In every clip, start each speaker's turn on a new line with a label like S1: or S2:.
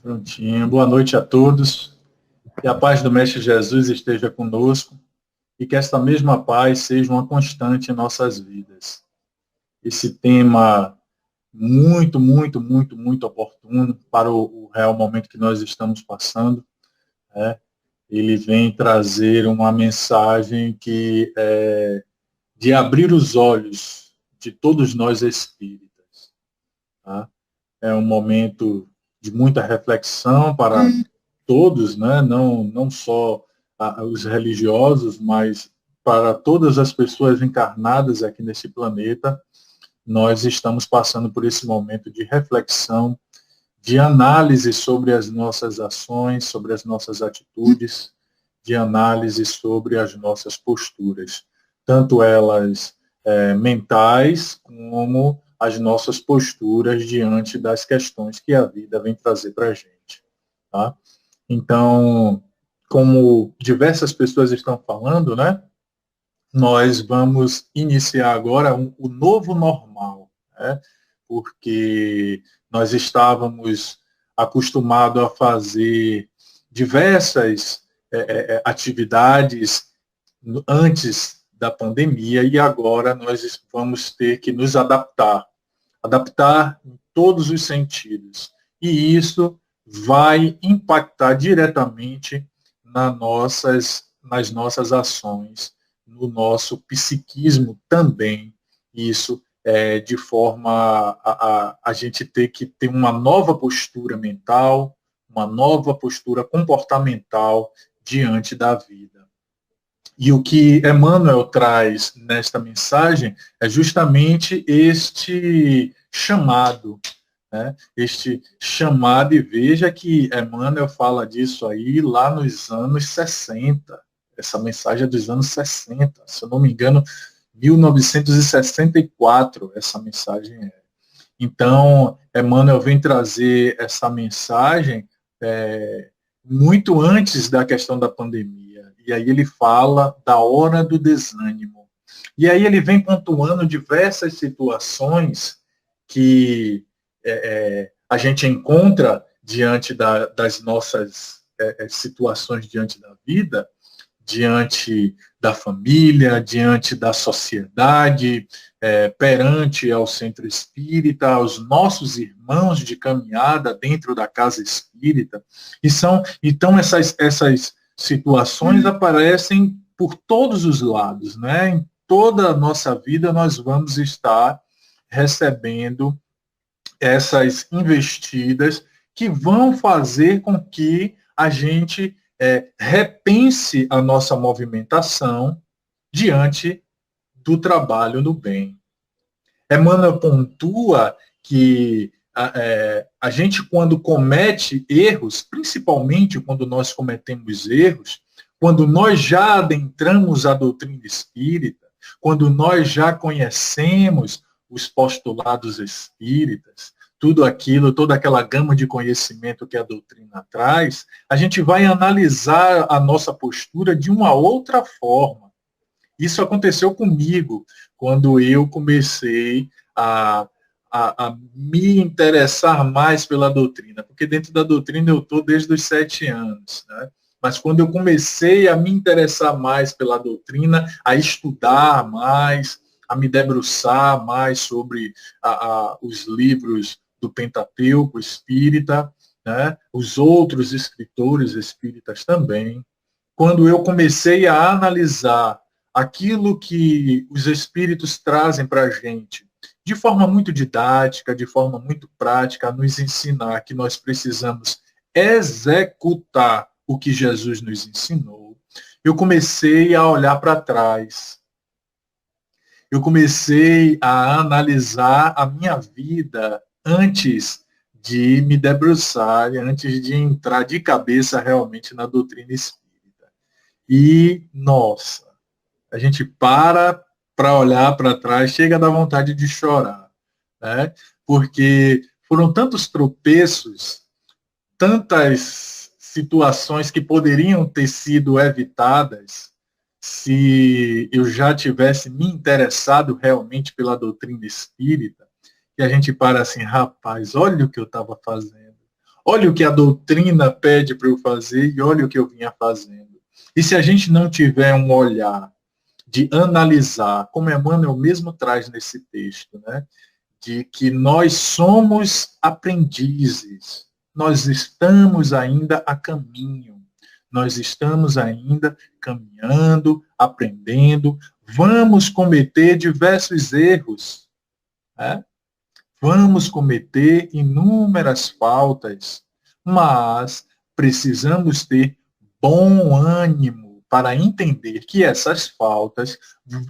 S1: Prontinho. Boa noite a todos. Que a paz do Mestre Jesus esteja conosco e que esta mesma paz seja uma constante em nossas vidas. Esse tema muito oportuno para o real momento que nós estamos passando, né? Ele vem trazer uma mensagem que é de abrir os olhos de todos nós espíritas. Tá? É um momento de muita reflexão para todos, né? Não só os religiosos, mas para todas as pessoas encarnadas aqui nesse planeta. Nós estamos passando por esse momento de reflexão, de análise sobre as nossas ações, sobre as nossas atitudes, de análise sobre as nossas posturas, tanto elas mentais, como as nossas posturas diante das questões que a vida vem trazer para a gente. Tá? Então, como diversas pessoas estão falando, né? Nós vamos iniciar agora o novo normal, né? Porque nós estávamos acostumados a fazer diversas atividades antes da pandemia e agora nós vamos ter que nos adaptar em todos os sentidos. E isso vai impactar diretamente nas nossas ações, no nosso psiquismo também. Isso de forma a gente ter que ter uma nova postura mental, uma nova postura comportamental diante da vida. E o que Emmanuel traz nesta mensagem é justamente este chamado, né? Este chamado, e veja que Emmanuel fala disso aí lá nos anos 60. Essa mensagem é dos anos 60, se eu não me engano, 1964, essa mensagem é. Então, Emmanuel vem trazer essa mensagem muito antes da questão da pandemia. E aí ele fala da hora do desânimo. E aí ele vem pontuando diversas situações que a gente encontra diante das nossas situações diante da vida, diante da família, diante da sociedade, perante ao centro espírita, aos nossos irmãos de caminhada dentro da casa espírita. Então essas situações aparecem por todos os lados, né? Em toda a nossa vida nós vamos estar recebendo essas investidas que vão fazer com que a gente repense a nossa movimentação diante do trabalho no bem. Emmanuel pontua que a gente, quando comete erros, principalmente quando nós cometemos erros, quando nós já adentramos a doutrina espírita, quando nós já conhecemos os postulados espíritas, tudo aquilo, toda aquela gama de conhecimento que a doutrina traz, a gente vai analisar a nossa postura de uma outra forma. Isso aconteceu comigo quando eu comecei a me interessar mais pela doutrina, porque dentro da doutrina eu estou desde os 7 anos, né? Mas quando eu comecei a me interessar mais pela doutrina, a estudar mais, a me debruçar mais sobre os livros do Pentateuco espírita, né? Os outros escritores espíritas também, quando eu comecei a analisar aquilo que os espíritos trazem para a gente, de forma muito didática, de forma muito prática, a nos ensinar que nós precisamos executar o que Jesus nos ensinou, eu comecei a olhar para trás. Eu comecei a analisar a minha vida antes de me debruçar, antes de entrar de cabeça realmente na doutrina espírita. E, nossa, a gente para olhar para trás, chega a dar vontade de chorar, né? Porque foram tantos tropeços, tantas situações que poderiam ter sido evitadas se eu já tivesse me interessado realmente pela doutrina espírita, e a gente para assim, rapaz, olha o que eu estava fazendo, Olha o que a doutrina pede para eu fazer e olha o que eu vinha fazendo. E se a gente não tiver um olhar de analisar, como Emmanuel mesmo traz nesse texto, né, de que nós somos aprendizes, nós estamos ainda a caminho, nós estamos ainda caminhando, aprendendo, vamos cometer diversos erros, né? Vamos cometer inúmeras faltas, mas precisamos ter bom ânimo para entender que essas faltas,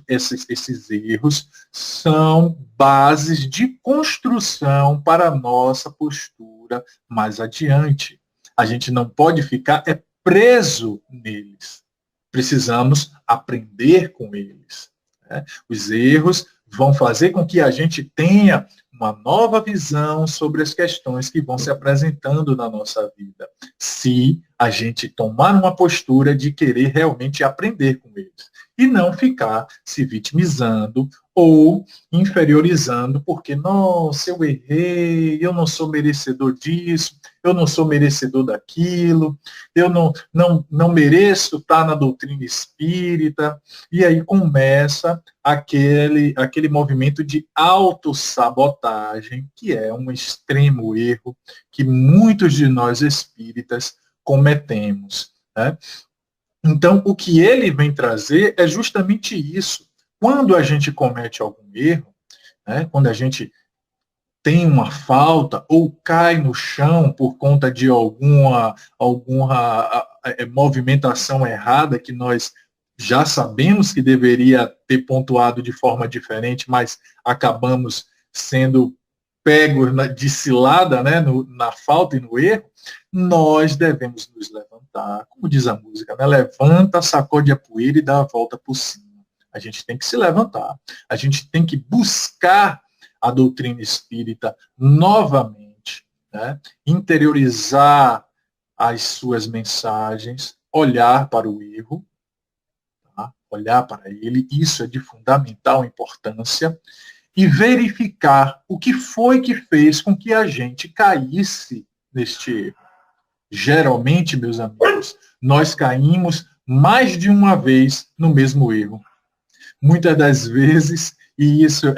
S1: esses erros, são bases de construção para a nossa postura mais adiante. A gente não pode ficar preso neles. Precisamos aprender com eles, né? Os erros vão fazer com que a gente tenha uma nova visão sobre as questões que vão se apresentando na nossa vida, se a gente tomar uma postura de querer realmente aprender com eles, e não ficar se vitimizando ou inferiorizando, porque, nossa, eu errei, eu não sou merecedor disso, eu não sou merecedor daquilo, eu não mereço estar na doutrina espírita, e aí começa aquele movimento de autossabotagem, que é um extremo erro que muitos de nós espíritas cometemos, né? Então, o que ele vem trazer é justamente isso. Quando a gente comete algum erro, né, quando a gente tem uma falta ou cai no chão por conta de alguma movimentação errada que nós já sabemos que deveria ter pontuado de forma diferente, mas acabamos sendo pegos de cilada, né, na falta e no erro, nós devemos nos levantar, como diz a música, né, levanta, sacode a poeira e dá a volta por cima. A gente tem que se levantar, a gente tem que buscar a doutrina espírita novamente, né, interiorizar as suas mensagens, olhar para o erro, tá, olhar para ele, isso é de fundamental importância, e verificar o que foi que fez com que a gente caísse neste erro. Geralmente, meus amigos, nós caímos mais de uma vez no mesmo erro. Muitas das vezes, e isso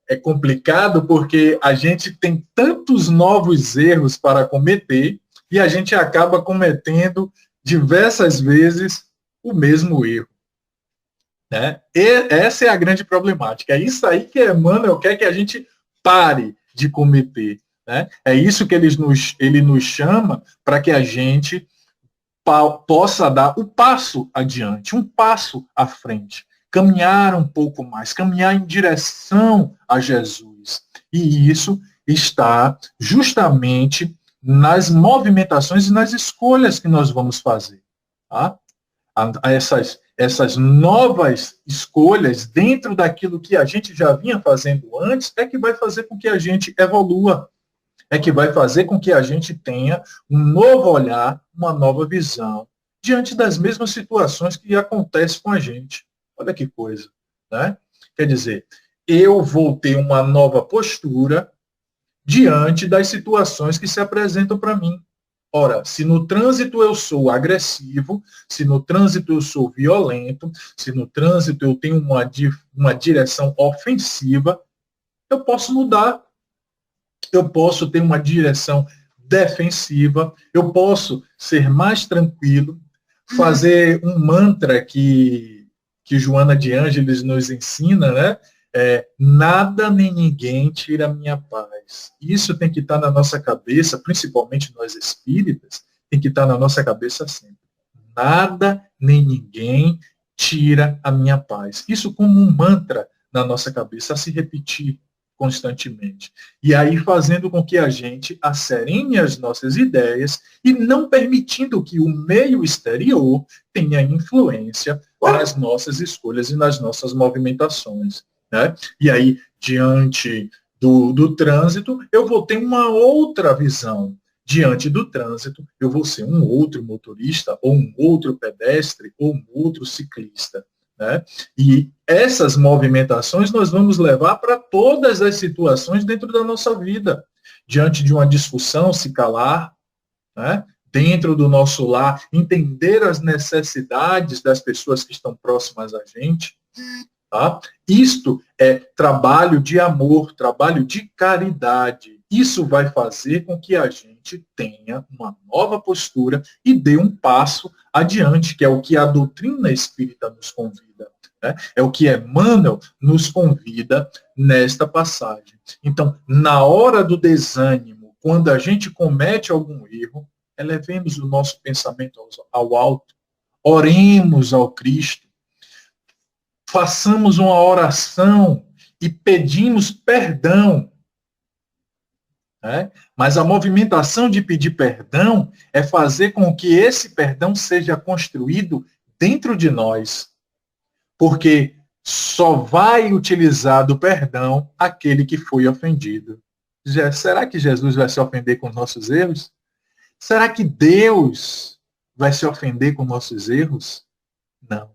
S1: é complicado porque a gente tem tantos novos erros para cometer e a gente acaba cometendo diversas vezes o mesmo erro, né? E essa é a grande problemática. É isso aí que Emmanuel quer que a gente pare de cometer, né? É isso que ele nos chama para que a gente possa dar o passo adiante, um passo à frente, caminhar um pouco mais, caminhar em direção a Jesus. E isso está justamente nas movimentações e nas escolhas que nós vamos fazer, tá? Essas novas escolhas dentro daquilo que a gente já vinha fazendo antes é que vai fazer com que a gente evolua, é que vai fazer com que a gente tenha um novo olhar, uma nova visão diante das mesmas situações que acontecem com a gente. Olha que coisa, né? Quer dizer, eu vou ter uma nova postura diante das situações que se apresentam para mim. Ora, se no trânsito eu sou agressivo, se no trânsito eu sou violento, se no trânsito eu tenho uma direção ofensiva, eu posso mudar. Eu posso ter uma direção defensiva, eu posso ser mais tranquilo, fazer um mantra que Joana de Ângeles nos ensina, né? Nada nem ninguém tira a minha paz. Isso tem que estar na nossa cabeça, principalmente nós espíritas, tem que estar na nossa cabeça sempre. Nada nem ninguém tira a minha paz. Isso como um mantra na nossa cabeça, a se repetir constantemente. E aí fazendo com que a gente acerene as nossas ideias e não permitindo que o meio exterior tenha influência nas nossas escolhas e nas nossas movimentações, né? E aí, diante do trânsito, eu vou ter uma outra visão. Diante do trânsito, eu vou ser um outro motorista, ou um outro pedestre, ou um outro ciclista, né? E essas movimentações nós vamos levar para todas as situações dentro da nossa vida. diante de uma discussão, se calar, né? Dentro do nosso lar, entender as necessidades das pessoas que estão próximas a gente. Tá? Isto é trabalho de amor, trabalho de caridade. Isso vai fazer com que a gente tenha uma nova postura e dê um passo adiante, que é o que a doutrina espírita nos convida. Né? É o que Emmanuel nos convida nesta passagem. Então, na hora do desânimo, quando a gente comete algum erro, elevemos o nosso pensamento ao alto, oremos ao Cristo, façamos uma oração e pedimos perdão. Né? Mas a movimentação de pedir perdão é fazer com que esse perdão seja construído dentro de nós. Porque só vai utilizar do perdão aquele que foi ofendido. Será que Jesus vai se ofender com nossos erros? Será que Deus vai se ofender com nossos erros? Não.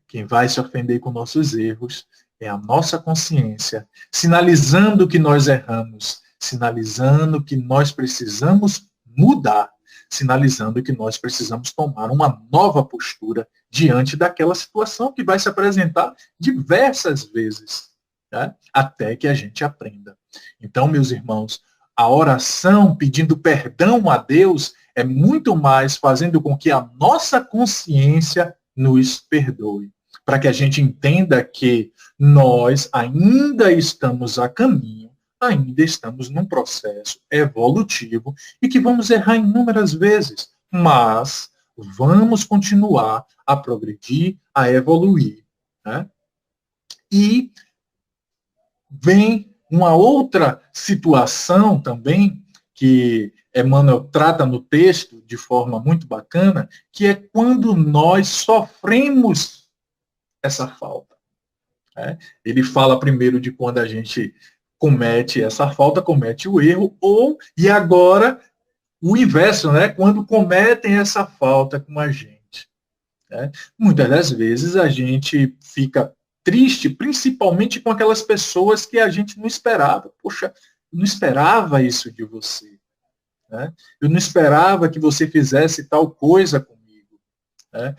S1: Quem vai se ofender com nossos erros é a nossa consciência, sinalizando que nós erramos, sinalizando que nós precisamos mudar, sinalizando que nós precisamos tomar uma nova postura diante daquela situação que vai se apresentar diversas vezes, né? Até que a gente aprenda. Então, meus irmãos, a oração pedindo perdão a Deus é muito mais fazendo com que a nossa consciência nos perdoe, para que a gente entenda que nós ainda estamos a caminho, ainda estamos num processo evolutivo e que vamos errar inúmeras vezes, mas vamos continuar a progredir, a evoluir. Né? E vem uma outra situação também que Emmanuel trata no texto de forma muito bacana, que é quando nós sofremos essa falta. Né? Ele fala primeiro de quando a gente comete essa falta, comete o erro, e agora o inverso, né? Quando cometem essa falta com a gente. Né? Muitas das vezes a gente fica triste, principalmente com aquelas pessoas que a gente não esperava. Poxa, eu não esperava isso de você. Né? Eu não esperava que você fizesse tal coisa comigo. Né?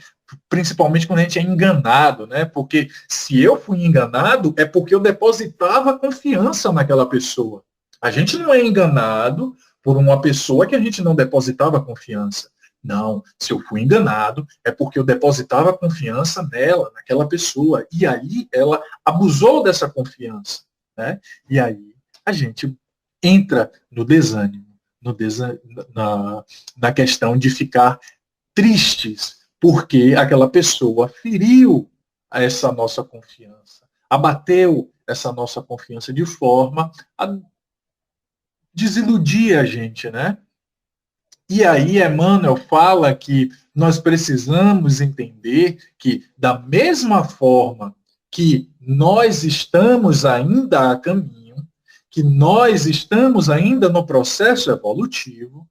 S1: Principalmente quando a gente é enganado, né? Porque se eu fui enganado, é porque eu depositava confiança naquela pessoa. A gente não é enganado por uma pessoa que a gente não depositava confiança. Não, se eu fui enganado, é porque eu depositava confiança nela, naquela pessoa. E aí ela abusou dessa confiança. Né? E aí a gente entra no desânimo, na questão de ficar tristes, porque aquela pessoa feriu essa nossa confiança, abateu essa nossa confiança de forma a desiludir a gente, né? E aí Emmanuel fala que nós precisamos entender que, da mesma forma que nós estamos ainda a caminho, que nós estamos ainda no processo evolutivo,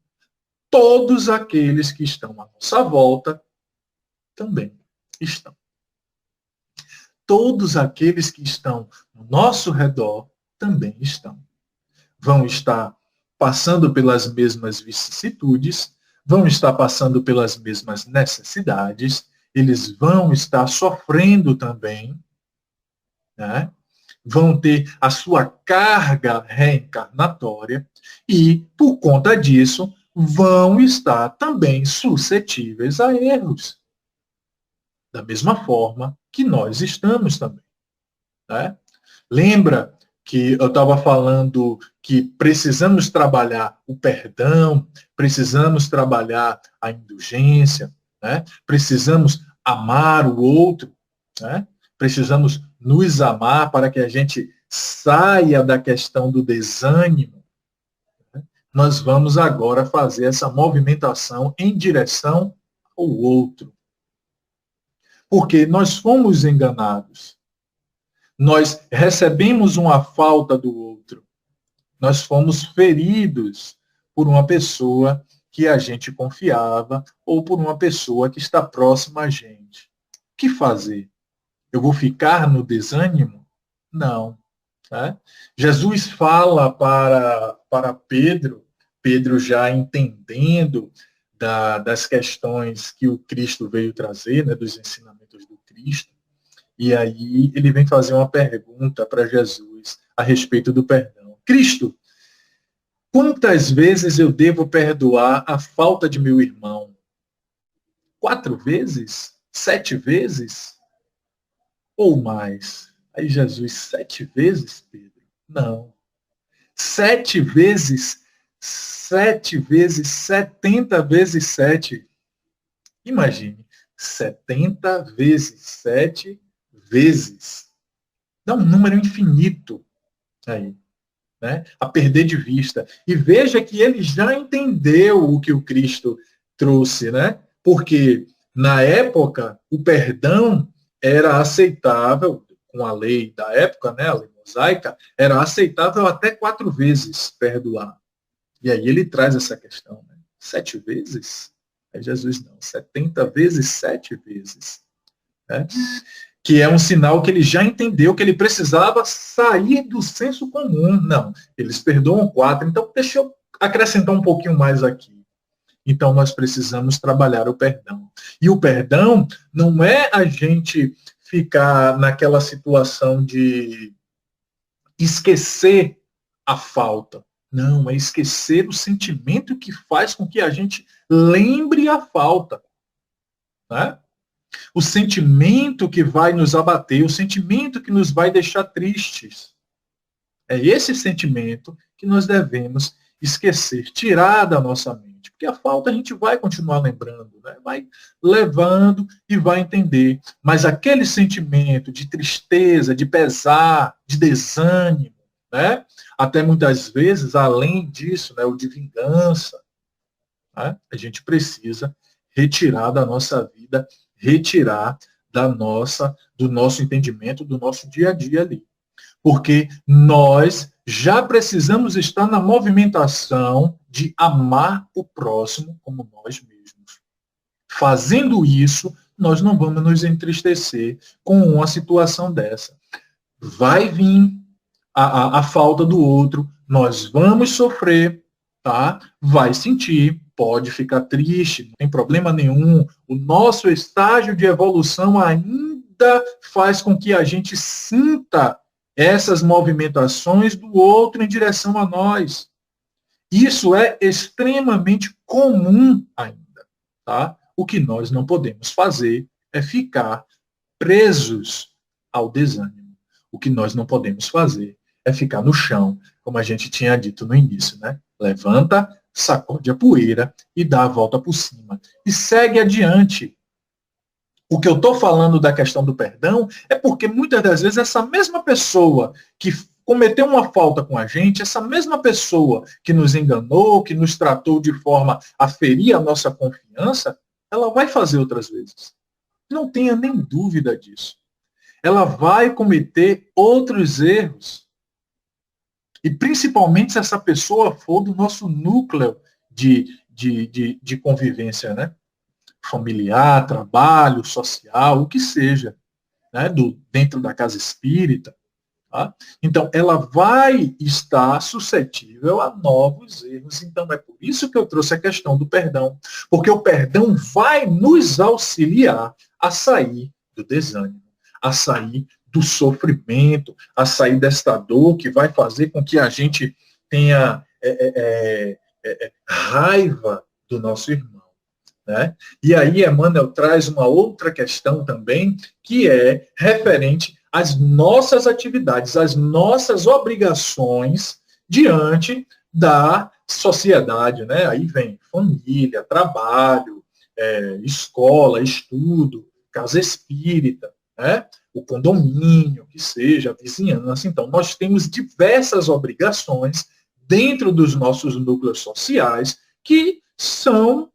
S1: todos aqueles que estão à nossa volta também estão. Todos aqueles que estão no nosso redor também estão. Vão estar passando pelas mesmas vicissitudes, vão estar passando pelas mesmas necessidades, eles vão estar sofrendo também, né? Vão ter a sua carga reencarnatória e, por conta disso, vão estar também suscetíveis a erros. Da mesma forma que nós estamos também. Né? Lembra que eu estava falando que precisamos trabalhar o perdão, precisamos trabalhar a indulgência, né? Precisamos amar o outro, né? Precisamos nos amar para que a gente saia da questão do desânimo. Né? Nós vamos agora fazer essa movimentação em direção ao outro. Porque nós fomos enganados. Nós recebemos uma falta do outro. Nós fomos feridos por uma pessoa que a gente confiava ou por uma pessoa que está próxima a gente. O que fazer? Eu vou ficar no desânimo? Não. né? Jesus fala para Pedro, Pedro já entendendo das questões que o Cristo veio trazer, né, dos ensinamentos do Cristo, e aí ele vem fazer uma pergunta para Jesus a respeito do perdão. Cristo, quantas vezes eu devo perdoar a falta de meu irmão? 4 vezes? 7 vezes? Ou mais? Aí Jesus, 7 vezes, Pedro? Não. 7 vezes, 7 vezes, 70 vezes 7. Imagine, 70 vezes 7 vezes. Dá um número infinito aí, né? A perder de vista. E veja que ele já entendeu o que o Cristo trouxe, né? Porque na época o perdão era aceitável, com a lei da época, né, a lei mosaica, era aceitável até 4 vezes perdoar. E aí ele traz essa questão, né? 7 vezes? Aí Jesus não, 70 vezes 7 vezes. Né? Que é um sinal que ele já entendeu que ele precisava sair do senso comum. Não, eles perdoam 4, então deixa eu acrescentar um pouquinho mais aqui. Então, nós precisamos trabalhar o perdão. E o perdão não é a gente ficar naquela situação de esquecer a falta. Não, é esquecer o sentimento que faz com que a gente lembre a falta. Né? O sentimento que vai nos abater, o sentimento que nos vai deixar tristes. É esse sentimento que nós devemos esquecer, tirar da nossa mente. Porque a falta a gente vai continuar lembrando, né? Vai levando e vai entender. Mas aquele sentimento de tristeza, de pesar, de desânimo, né? Até muitas vezes, além disso, né, o de vingança, né? A gente precisa retirar da nossa vida, retirar do nosso entendimento, do nosso dia a dia ali. Porque nós já precisamos estar na movimentação de amar o próximo como nós mesmos. Fazendo isso, nós não vamos nos entristecer com uma situação dessa. Vai vir a falta do outro, nós vamos sofrer, tá? Vai sentir, pode ficar triste, não tem problema nenhum. O nosso estágio de evolução ainda faz com que a gente sinta essas movimentações do outro em direção a nós. Isso é extremamente comum ainda, tá? O que nós não podemos fazer é ficar presos ao desânimo. O que nós não podemos fazer é ficar no chão, como a gente tinha dito no início, né? Levanta, sacode a poeira e dá a volta por cima. E segue adiante. O que eu estou falando da questão do perdão é porque muitas das vezes essa mesma pessoa que cometeu uma falta com a gente, essa mesma pessoa que nos enganou, que nos tratou de forma a ferir a nossa confiança, ela vai fazer outras vezes. Não tenha nem dúvida disso. Ela vai cometer outros erros. E principalmente se essa pessoa for do nosso núcleo de convivência, né? Familiar, trabalho, social, o que seja, né? Dentro da casa espírita. Tá? Então, ela vai estar suscetível a novos erros. Então, é por isso que eu trouxe a questão do perdão. Porque o perdão vai nos auxiliar a sair do desânimo, a sair do sofrimento, a sair desta dor que vai fazer com que a gente tenha raiva do nosso irmão. Né? E aí Emmanuel traz uma outra questão também, que é referente às nossas atividades, às nossas obrigações diante da sociedade. Né? Aí vem família, trabalho, escola, estudo, casa espírita, né? O condomínio, que seja, a vizinhança. Então, nós temos diversas obrigações dentro dos nossos núcleos sociais que são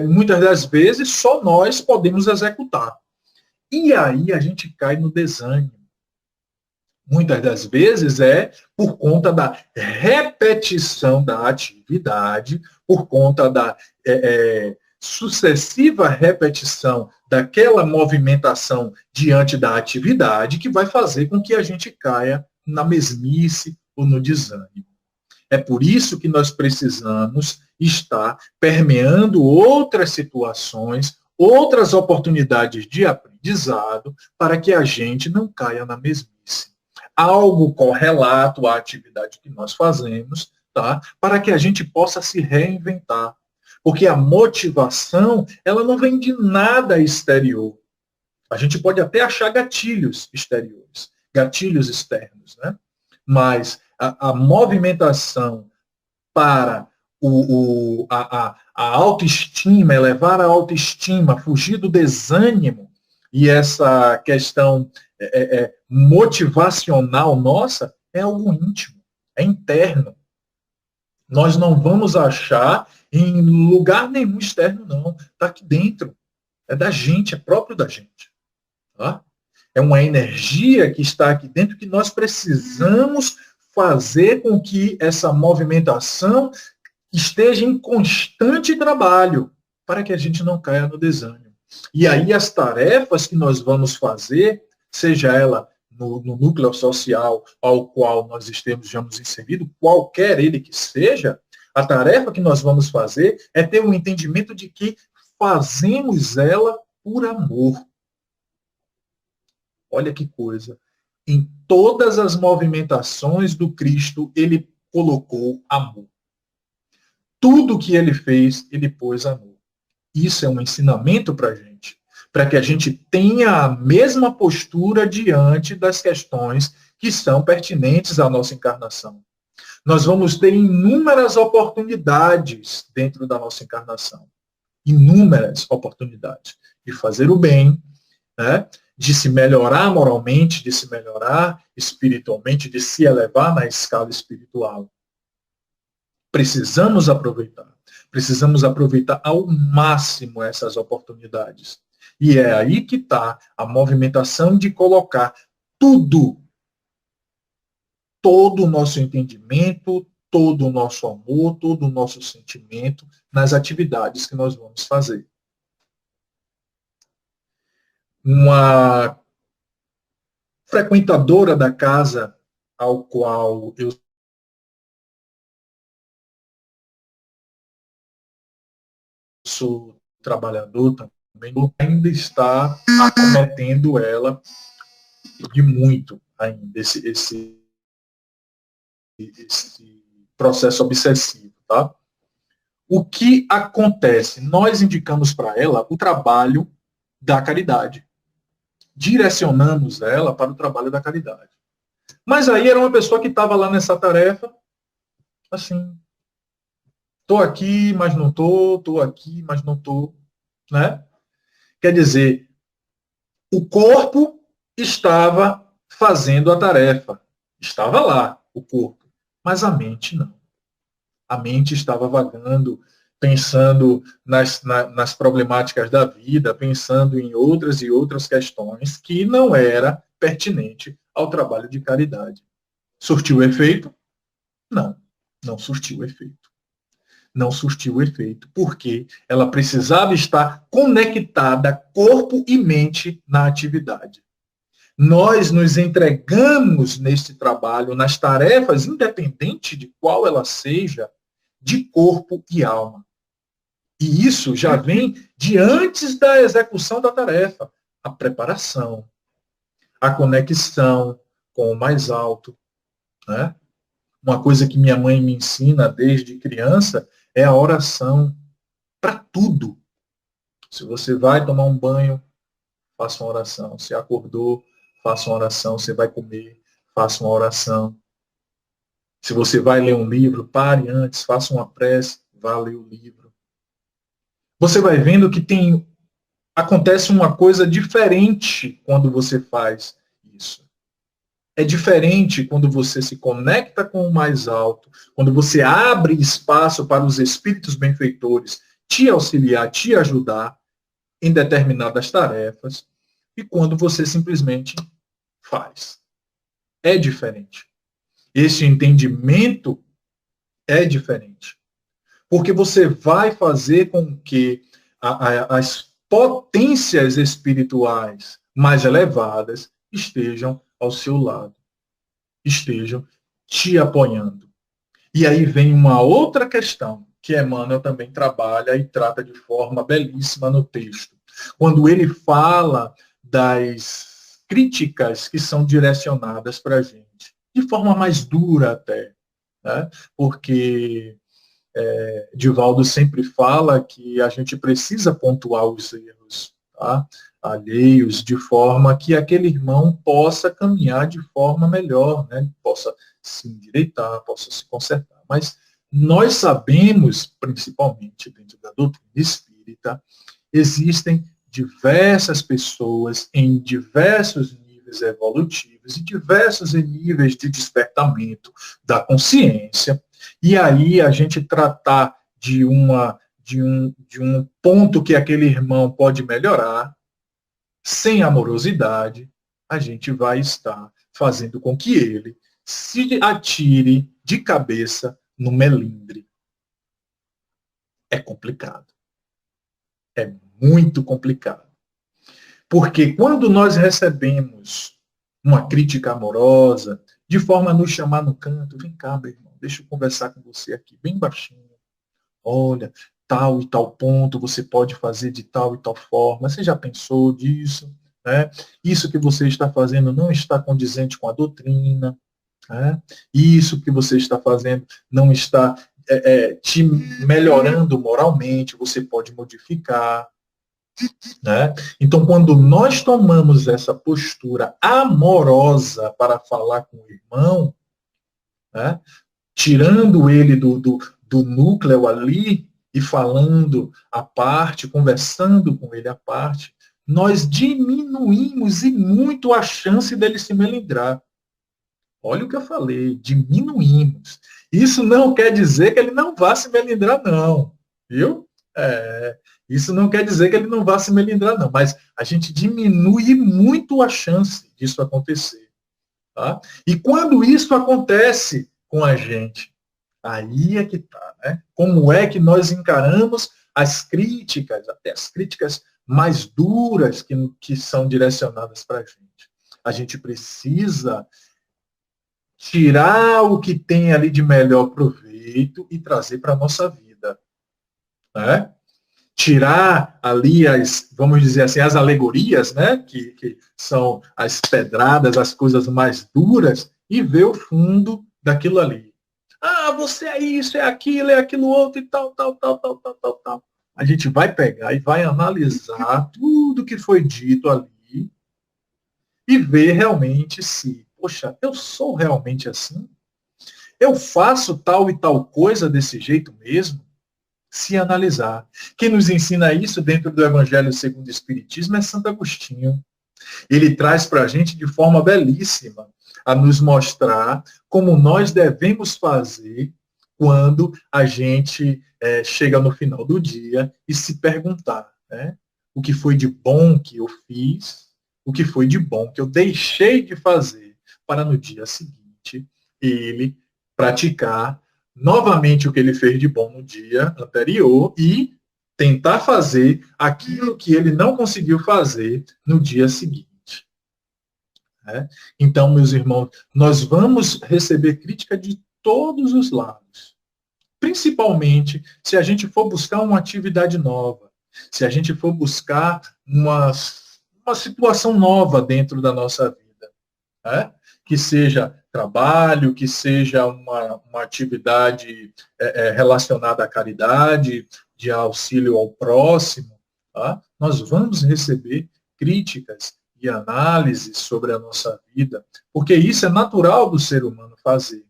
S1: muitas das vezes, só nós podemos executar. E aí a gente cai no desânimo. Muitas das vezes é por conta da repetição da atividade, por conta da sucessiva repetição daquela movimentação diante da atividade que vai fazer com que a gente caia na mesmice ou no desânimo. É por isso que nós precisamos estar permeando outras situações, outras oportunidades de aprendizado, para que a gente não caia na mesmice. Algo correlato à atividade que nós fazemos, tá? Para que a gente possa se reinventar. Porque a motivação, ela não vem de nada exterior. A gente pode até achar gatilhos exteriores, gatilhos externos, né? Mas a movimentação para a autoestima, elevar a autoestima, fugir do desânimo e essa questão motivacional nossa é algo íntimo, é interno. Nós não vamos achar em lugar nenhum externo, não. Está aqui dentro. É da gente, é próprio da gente. Tá? É uma energia que está aqui dentro que nós precisamos fazer com que essa movimentação esteja em constante trabalho para que a gente não caia no desânimo. E aí as tarefas que nós vamos fazer, seja ela no núcleo social ao qual nós estejamos inseridos, qualquer ele que seja, a tarefa que nós vamos fazer é ter um entendimento de que fazemos ela por amor. Olha que coisa. Em todas as movimentações do Cristo, ele colocou amor. Tudo que ele fez, ele pôs amor. Isso é um ensinamento para a gente, para que a gente tenha a mesma postura diante das questões que são pertinentes à nossa encarnação. Nós vamos ter inúmeras oportunidades dentro da nossa encarnação. Inúmeras oportunidades de fazer o bem, né? De se melhorar moralmente, de se melhorar espiritualmente, de se elevar na escala espiritual. Precisamos aproveitar ao máximo essas oportunidades. E é aí que está a movimentação de colocar tudo, todo o nosso entendimento, todo o nosso amor, todo o nosso sentimento nas atividades que nós vamos fazer. Uma frequentadora da casa ao qual eu sou trabalhador também, ainda está acometendo ela de muito ainda, esse processo obsessivo. Tá? O que acontece? Nós indicamos para ela o trabalho da caridade. Direcionamos ela para o trabalho da caridade. Mas aí era uma pessoa que estava lá nessa tarefa, assim, estou aqui, mas não estou aqui, mas não estou, né? Quer dizer, o corpo estava fazendo a tarefa, estava lá o corpo, mas a mente não. A mente estava vagando, pensando nas problemáticas da vida, pensando em outras e outras questões que não era pertinente ao trabalho de caridade. Surtiu efeito? Não, não surtiu efeito. Não surtiu efeito, porque ela precisava estar conectada corpo e mente na atividade. Nós nos entregamos neste trabalho, nas tarefas, independente de qual ela seja, de corpo e alma. E isso já vem de antes da execução da tarefa. A preparação, a conexão com o mais alto. Né? Uma coisa que minha mãe me ensina desde criança é a oração para tudo. Se você vai tomar um banho, faça uma oração. Se acordou, faça uma oração. Você vai comer, faça uma oração. Se você vai ler um livro, pare antes, faça uma prece, vá ler o livro. Você vai vendo que acontece uma coisa diferente quando você faz isso. É diferente quando você se conecta com o mais alto, quando você abre espaço para os espíritos benfeitores te auxiliar, te ajudar em determinadas tarefas, e quando você simplesmente faz. É diferente. Esse entendimento é diferente. Porque você vai fazer com que as potências espirituais mais elevadas estejam ao seu lado. estejam te apoiando. E aí vem uma outra questão, que Emmanuel também trabalha e trata de forma belíssima no texto. Quando ele fala das críticas que são direcionadas para a gente, de forma mais dura até, né? Porque Divaldo sempre fala que a gente precisa pontuar os erros, tá? Alheios, de forma que aquele irmão possa caminhar de forma melhor, né? Possa se endireitar, possa se consertar. Mas nós sabemos, principalmente dentro da doutrina espírita, existem diversas pessoas em diversos níveis evolutivos e diversos níveis de despertamento da consciência. E aí a gente tratar de um ponto que aquele irmão pode melhorar, sem amorosidade, a gente vai estar fazendo com que ele se atire de cabeça no melindre. É complicado. É muito complicado. Porque quando nós recebemos uma crítica amorosa, de forma a nos chamar no canto, vem cá, meu irmão, deixa eu conversar com você aqui, bem baixinho. Olha, tal e tal ponto você pode fazer de tal e tal forma. Você já pensou disso? Né? Isso que você está fazendo não está condizente com a doutrina. Né? Isso que você está fazendo não está te melhorando moralmente. Você pode modificar. Né? Então, quando nós tomamos essa postura amorosa para falar com o irmão, né? Tirando ele do núcleo ali e falando à parte, conversando com ele à parte, nós diminuímos e muito a chance dele se melindrar. Olha o que eu falei, diminuímos. Isso não quer dizer que ele não vá se melindrar, não. Viu? Isso não quer dizer que ele não vá se melindrar, não. Mas a gente diminui muito a chance disso acontecer. Tá? E quando isso acontece com a gente, aí é que está, né? Como é que nós encaramos as críticas, até as críticas mais duras que são direcionadas para a gente? A gente precisa tirar o que tem ali de melhor proveito e trazer para a nossa vida. Né? Tirar ali vamos dizer assim, as alegorias, né? Que são as pedradas, as coisas mais duras, e ver o fundo daquilo ali. Ah, você é isso, é aquilo outro e tal, tal, tal, tal, tal, tal, tal. A gente vai pegar e vai analisar tudo que foi dito ali e ver realmente se, poxa, eu sou realmente assim? Eu faço tal e tal coisa desse jeito mesmo? Se analisar. Quem nos ensina isso dentro do Evangelho segundo o Espiritismo é Santo Agostinho. Ele traz para a gente de forma belíssima a nos mostrar como nós devemos fazer quando a gente chega no final do dia e se perguntar, né, o que foi de bom que eu fiz, o que foi de bom que eu deixei de fazer, para no dia seguinte ele praticar novamente o que ele fez de bom no dia anterior e tentar fazer aquilo que ele não conseguiu fazer no dia seguinte. Então, meus irmãos, nós vamos receber crítica de todos os lados. Principalmente se a gente for buscar uma atividade nova, se a gente for buscar uma situação nova dentro da nossa vida. Que seja trabalho, que seja uma atividade relacionada à caridade, de auxílio ao próximo, tá? Nós vamos receber críticas e análises sobre a nossa vida, porque isso é natural do ser humano fazer.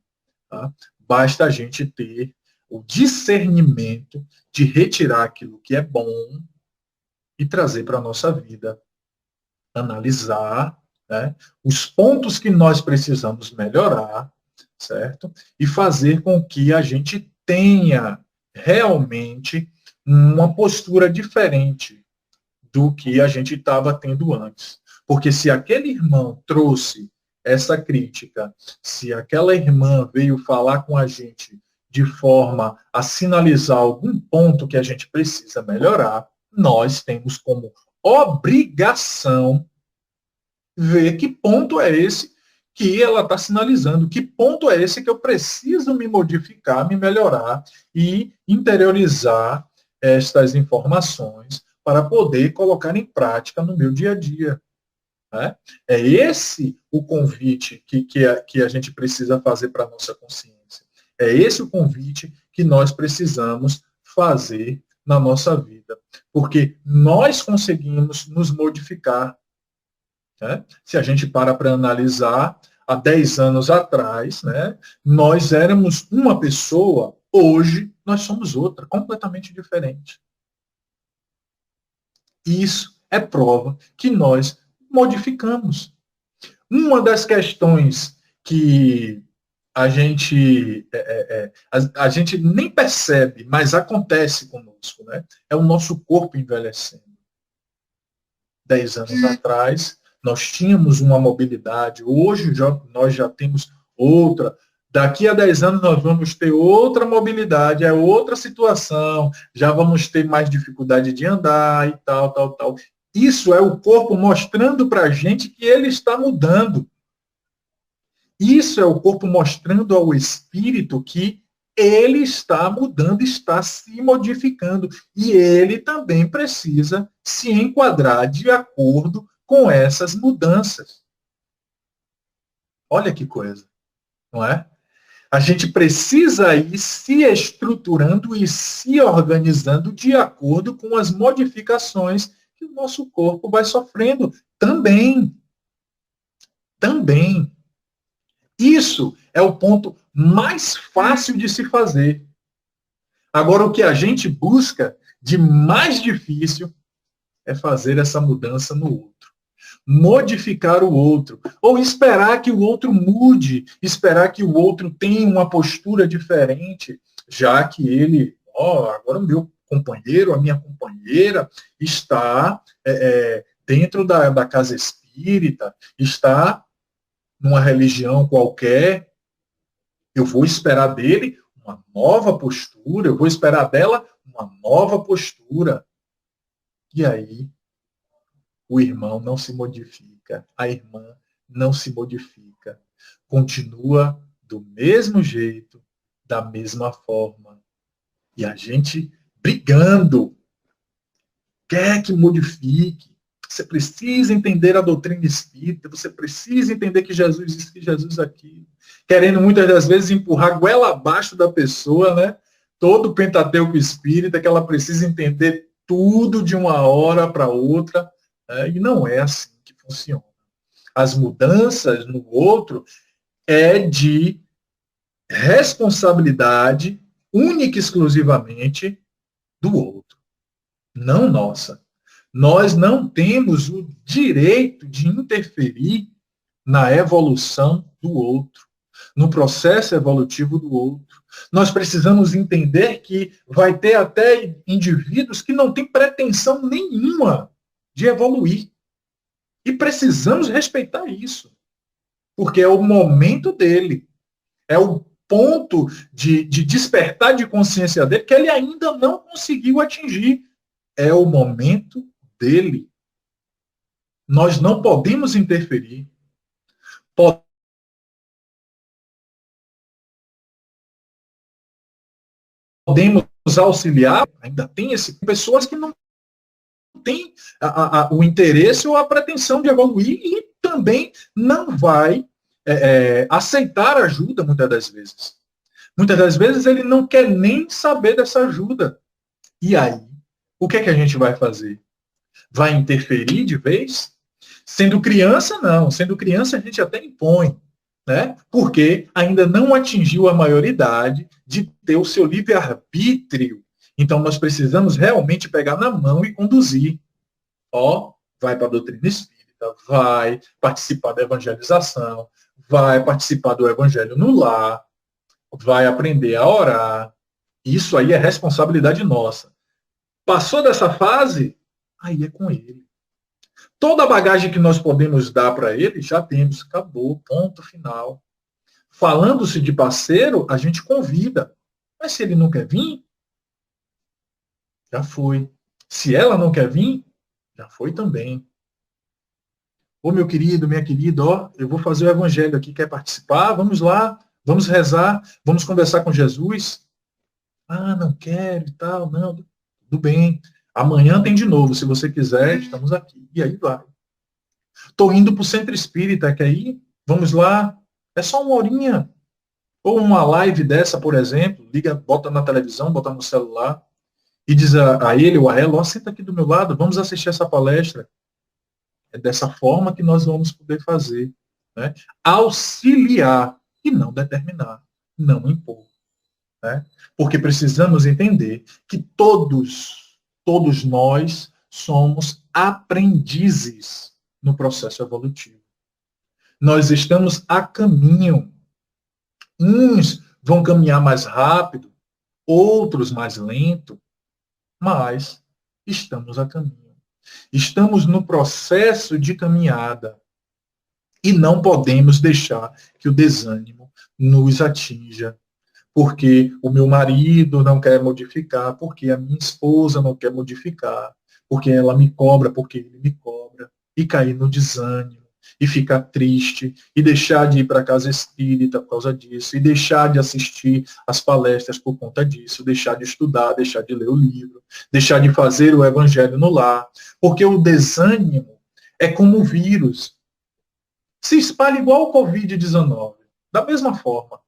S1: Tá? Basta a gente ter o discernimento de retirar aquilo que é bom e trazer para a nossa vida. Analisar, né, os pontos que nós precisamos melhorar, certo? E fazer com que a gente tenha realmente uma postura diferente do que a gente estava tendo antes. Porque se aquele irmão trouxe essa crítica, se aquela irmã veio falar com a gente de forma a sinalizar algum ponto que a gente precisa melhorar, nós temos como obrigação ver que ponto é esse que ela está sinalizando. Que ponto é esse que eu preciso me modificar, me melhorar e interiorizar estas informações para poder colocar em prática no meu dia a dia. Né? É esse o convite que a gente precisa fazer para a nossa consciência. É esse o convite que nós precisamos fazer na nossa vida. Porque nós conseguimos nos modificar. Né? Se a gente para analisar, há 10 anos atrás, né, nós éramos uma pessoa, hoje nós somos outra, completamente diferente. Isso é prova que nós modificamos. Uma das questões que a gente nem percebe, mas acontece conosco, né? É o nosso corpo envelhecendo. 10 anos atrás, nós tínhamos uma mobilidade, hoje nós já temos outra. Daqui a 10 anos nós vamos ter outra mobilidade, é outra situação, já vamos ter mais dificuldade de andar e tal, tal, tal. Isso é o corpo mostrando para a gente que ele está mudando. Isso é o corpo mostrando ao espírito que ele está mudando, está se modificando. E ele também precisa se enquadrar de acordo com essas mudanças. Olha que coisa, não é? A gente precisa ir se estruturando e se organizando de acordo com as modificações que o nosso corpo vai sofrendo também. Também. Isso é o ponto mais fácil de se fazer. Agora, o que a gente busca de mais difícil é fazer essa mudança no outro. Modificar o outro. Ou esperar que o outro mude, esperar que o outro tenha uma postura diferente, já que ele, agora o meu companheiro, a minha companheira, está dentro da casa espírita, está numa religião qualquer, eu vou esperar dele uma nova postura, eu vou esperar dela uma nova postura. E aí, o irmão não se modifica, a irmã não se modifica. Continua do mesmo jeito, da mesma forma. E a gente brigando, quer que modifique. Você precisa entender a doutrina espírita, você precisa entender que Jesus isso, que Jesus aquilo. Querendo muitas das vezes empurrar a goela abaixo da pessoa, né? Todo o Pentateuco espírita, que ela precisa entender tudo de uma hora para outra. Né? E não é assim que funciona. As mudanças no outro é de responsabilidade única e exclusivamente do outro, não nossa. Nós não temos o direito de interferir na evolução do outro, no processo evolutivo do outro. Nós precisamos entender que vai ter até indivíduos que não têm pretensão nenhuma de evoluir. E precisamos respeitar isso, porque é o momento dele, é o ponto de despertar de consciência dele que ele ainda não conseguiu atingir. É o momento dele. Nós não podemos interferir. Podemos auxiliar, ainda tem pessoas que não têm o interesse ou a pretensão de evoluir e também não vai aceitar ajuda muitas das vezes. Muitas das vezes ele não quer nem saber dessa ajuda. E aí, o que é que a gente vai fazer? Vai interferir de vez? Sendo criança, não. Sendo criança, a gente até impõe, né? Porque ainda não atingiu a maioridade de ter o seu livre-arbítrio. Então, nós precisamos realmente pegar na mão e conduzir. Vai para a doutrina espírita, vai participar da evangelização, vai participar do evangelho no lar, vai aprender a orar. Isso aí é responsabilidade nossa. Passou dessa fase, aí é com ele. Toda a bagagem que nós podemos dar para ele, já temos, acabou, ponto final. Falando-se de parceiro, a gente convida. Mas se ele não quer vir, já foi. Se ela não quer vir, já foi também. Ô meu querido, minha querida, ó, eu vou fazer o evangelho aqui, quer participar? Vamos lá, vamos rezar, vamos conversar com Jesus. Ah, não quero e tal, não, tudo bem. Amanhã tem de novo, se você quiser, estamos aqui. E aí vai. Estou indo para o centro espírita, quer ir? Vamos lá. É só uma horinha. Ou uma live dessa, por exemplo, liga, bota na televisão, bota no celular, e diz a ele ou a ela, ó, senta aqui do meu lado, vamos assistir essa palestra. É dessa forma que nós vamos poder fazer. Né? Auxiliar e não determinar, não impor. Né? Porque precisamos entender que todos nós somos aprendizes no processo evolutivo. Nós estamos a caminho. Uns vão caminhar mais rápido, outros mais lento, mas estamos a caminho. Estamos no processo de caminhada e não podemos deixar que o desânimo nos atinja, porque o meu marido não quer modificar, porque a minha esposa não quer modificar, porque ela me cobra, porque ele me cobra, e cair no desânimo, e ficar triste, e deixar de ir para a casa espírita por causa disso, e deixar de assistir as palestras por conta disso, deixar de estudar, deixar de ler o livro, deixar de fazer o evangelho no lar, porque o desânimo é como o vírus, se espalha igual o Covid-19, da mesma forma.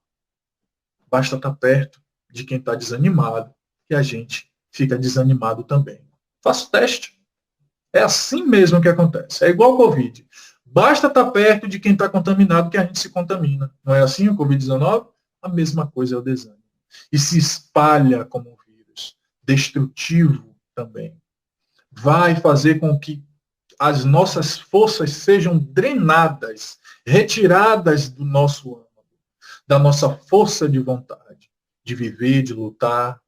S1: Basta estar perto de quem está desanimado e a gente fica desanimado também. Faça o teste. É assim mesmo que acontece. É igual o Covid. Basta estar perto de quem está contaminado que a gente se contamina. Não é assim o Covid-19? A mesma coisa é o desânimo. E se espalha como um vírus. Destrutivo também. Vai fazer com que as nossas forças sejam drenadas, retiradas do nosso âmago, da nossa força de vontade, de viver, de lutar,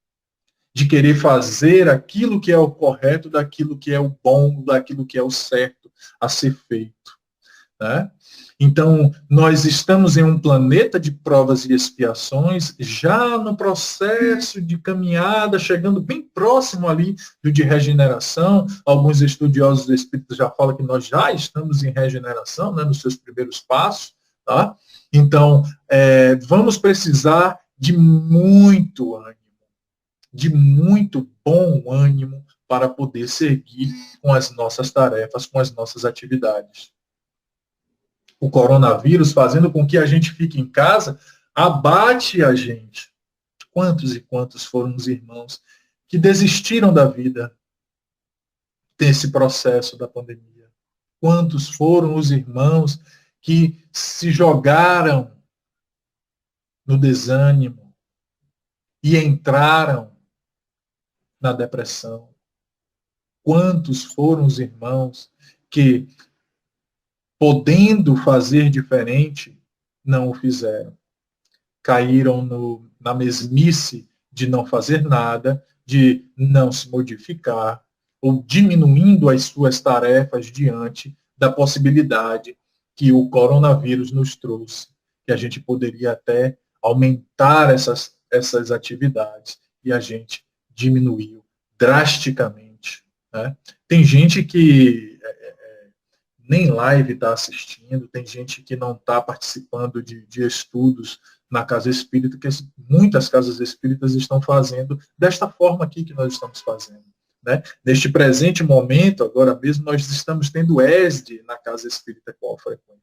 S1: de querer fazer aquilo que é o correto, daquilo que é o bom, daquilo que é o certo a ser feito. Né? Então, nós estamos em um planeta de provas e expiações, já no processo de caminhada, chegando bem próximo ali do de regeneração. Alguns estudiosos do Espírito já falam que nós já estamos em regeneração, né, nos seus primeiros passos. Tá? Então, vamos precisar de muito ânimo, de muito bom ânimo para poder seguir com as nossas tarefas, com as nossas atividades. O coronavírus, fazendo com que a gente fique em casa, abate a gente. Quantos e quantos foram os irmãos que desistiram da vida desse processo da pandemia? Quantos foram os irmãos que se jogaram no desânimo e entraram na depressão? Quantos foram os irmãos que, podendo fazer diferente, não o fizeram? Caíram na mesmice de não fazer nada, de não se modificar, ou diminuindo as suas tarefas diante da possibilidade que o coronavírus nos trouxe, que a gente poderia até aumentar essas atividades, e a gente diminuiu drasticamente. Né? Tem gente que nem live está assistindo, tem gente que não está participando de estudos na casa espírita, que muitas casas espíritas estão fazendo desta forma aqui que nós estamos fazendo. Né? Neste presente momento, agora mesmo, nós estamos tendo ESD na casa espírita qual frequente,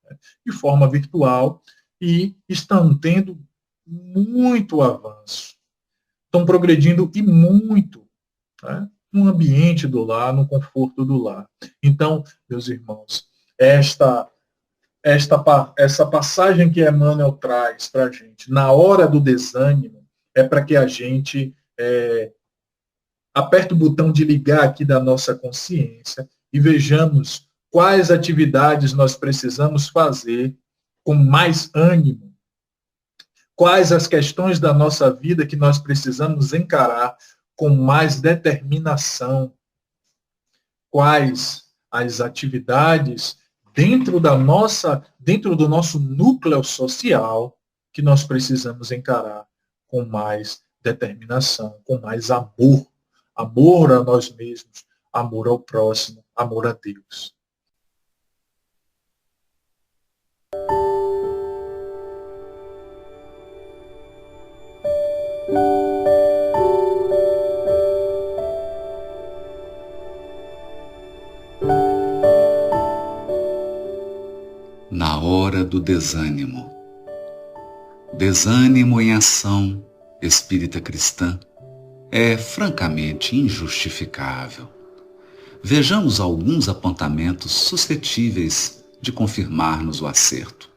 S1: né? De forma virtual, e estão tendo muito avanço. Estão progredindo e muito, né? No ambiente do lar, no conforto do lar. Então, meus irmãos, essa passagem que Emmanuel traz para a gente, na hora do desânimo, é para que a gente aperte o botão de ligar aqui da nossa consciência e vejamos quais atividades nós precisamos fazer com mais ânimo, quais as questões da nossa vida que nós precisamos encarar com mais determinação, quais as atividades dentro do nosso núcleo social que nós precisamos encarar com mais determinação, com mais amor, amor a nós mesmos, amor ao próximo, amor a Deus.
S2: Na hora do desânimo. Desânimo em ação espírita cristã é francamente injustificável. Vejamos alguns apontamentos suscetíveis de confirmar-nos o acerto.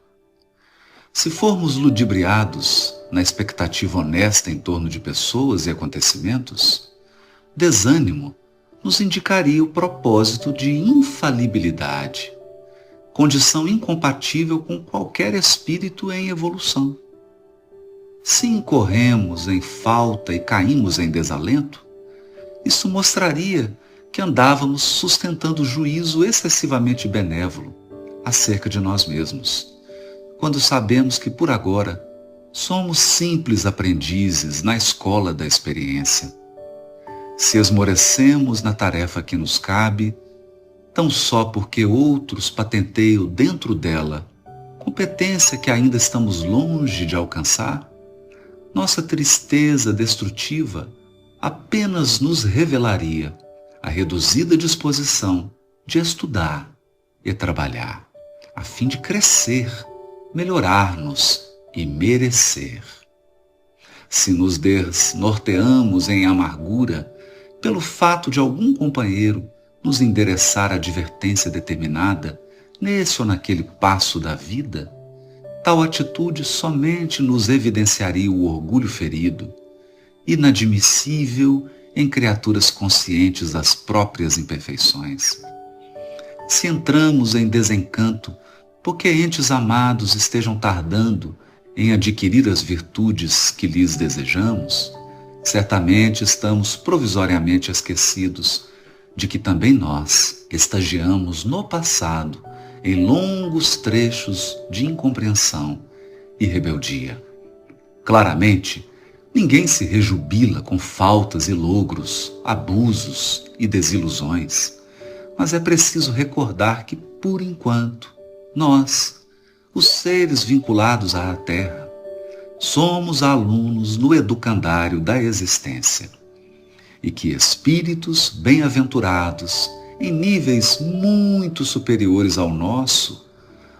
S2: Se formos ludibriados na expectativa honesta em torno de pessoas e acontecimentos, desânimo nos indicaria o propósito de infalibilidade, condição incompatível com qualquer espírito em evolução. Se incorremos em falta e caímos em desalento, isso mostraria que andávamos sustentando juízo excessivamente benévolo acerca de nós mesmos, quando sabemos que por agora somos simples aprendizes na escola da experiência. Se esmorecemos na tarefa que nos cabe, tão só porque outros patenteiam dentro dela competência que ainda estamos longe de alcançar, nossa tristeza destrutiva apenas nos revelaria a reduzida disposição de estudar e trabalhar, a fim de crescer, melhorar-nos e merecer. Se nos desnorteamos em amargura pelo fato de algum companheiro nos endereçar advertência determinada nesse ou naquele passo da vida, tal atitude somente nos evidenciaria o orgulho ferido, inadmissível em criaturas conscientes das próprias imperfeições. Se entramos em desencanto porque entes amados estejam tardando em adquirir as virtudes que lhes desejamos, certamente estamos provisoriamente esquecidos de que também nós estagiamos no passado em longos trechos de incompreensão e rebeldia. Claramente, ninguém se rejubila com faltas e logros, abusos e desilusões, mas é preciso recordar que, por enquanto, nós, os seres vinculados à Terra, somos alunos no educandário da existência e que espíritos bem-aventurados em níveis muito superiores ao nosso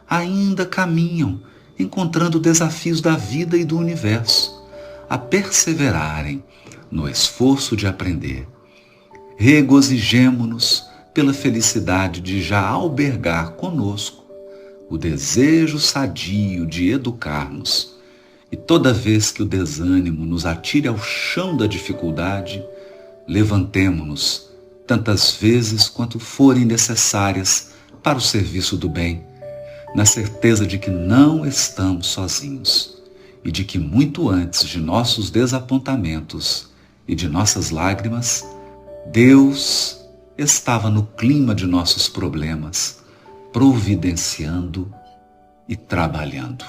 S2: ainda caminham encontrando desafios da vida e do universo a perseverarem no esforço de aprender. Regozijemo-nos pela felicidade de já albergar conosco o desejo sadio de educar-nos, e toda vez que o desânimo nos atire ao chão da dificuldade, levantemo-nos tantas vezes quanto forem necessárias para o serviço do bem, na certeza de que não estamos sozinhos e de que muito antes de nossos desapontamentos e de nossas lágrimas, Deus estava no clima de nossos problemas, providenciando e trabalhando.